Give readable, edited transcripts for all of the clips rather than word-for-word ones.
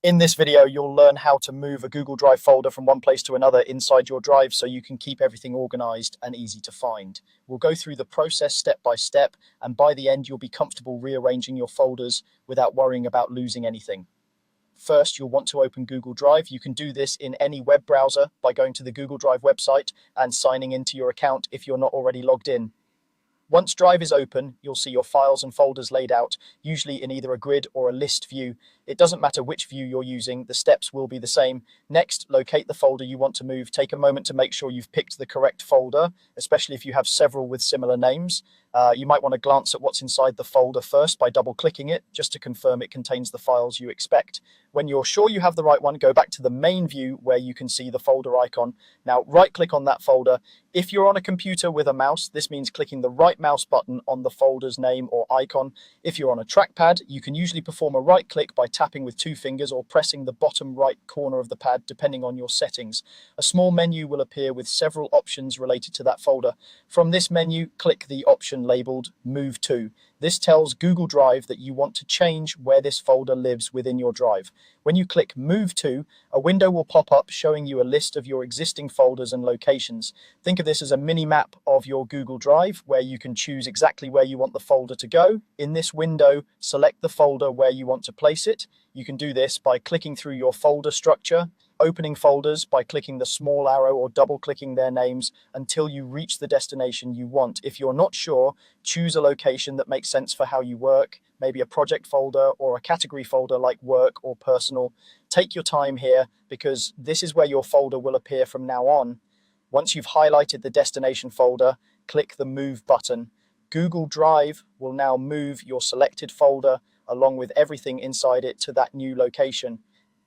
In this video, you'll learn how to move a Google Drive folder from one place to another inside your drive so you can keep everything organized and easy to find. We'll go through the process step by step, and by the end, you'll be comfortable rearranging your folders without worrying about losing anything. First, you'll want to open Google Drive. You can do this in any web browser by going to the Google Drive website and signing into your account if you're not already logged in. Once Drive is open, you'll see your files and folders laid out, usually in either a grid or a list view. It doesn't matter which view you're using, the steps will be the same. Next, locate the folder you want to move. Take a moment to make sure you've picked the correct folder, especially if you have several with similar names. You might want to glance at what's inside the folder first by double-clicking it, just to confirm it contains the files you expect. When you're sure you have the right one, go back to the main view where you can see the folder icon. Now, right-click on that folder. If you're on a computer with a mouse, this means clicking the right mouse button on the folder's name or icon. If you're on a trackpad, you can usually perform a right-click by tapping with 2 fingers or pressing the bottom right corner of the pad, depending on your settings. A small menu will appear with several options related to that folder. From this menu, click the option labeled Move To. This tells Google Drive that you want to change where this folder lives within your drive. When you click Move To, a window will pop up showing you a list of your existing folders and locations. Think of this as a mini map of your Google Drive where you can choose exactly where you want the folder to go. In this window, select the folder where you want to place it. You can do this by clicking through your folder structure, opening folders by clicking the small arrow or double-clicking their names until you reach the destination you want. If you're not sure, choose a location that makes sense for how you work, maybe a project folder or a category folder like work or personal. Take your time here because this is where your folder will appear from now on. Once you've highlighted the destination folder, click the Move button. Google Drive will now move your selected folder along with everything inside it to that new location.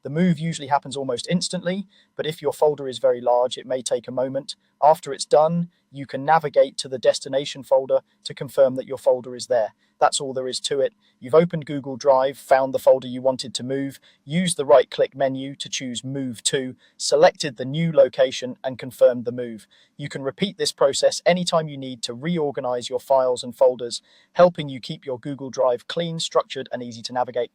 The move usually happens almost instantly, but if your folder is very large, it may take a moment. After it's done, you can navigate to the destination folder to confirm that your folder is there. That's all there is to it. You've opened Google Drive, found the folder you wanted to move, used the right-click menu to choose Move To, selected the new location, and confirmed the move. You can repeat this process anytime you need to reorganize your files and folders, helping you keep your Google Drive clean, structured, and easy to navigate.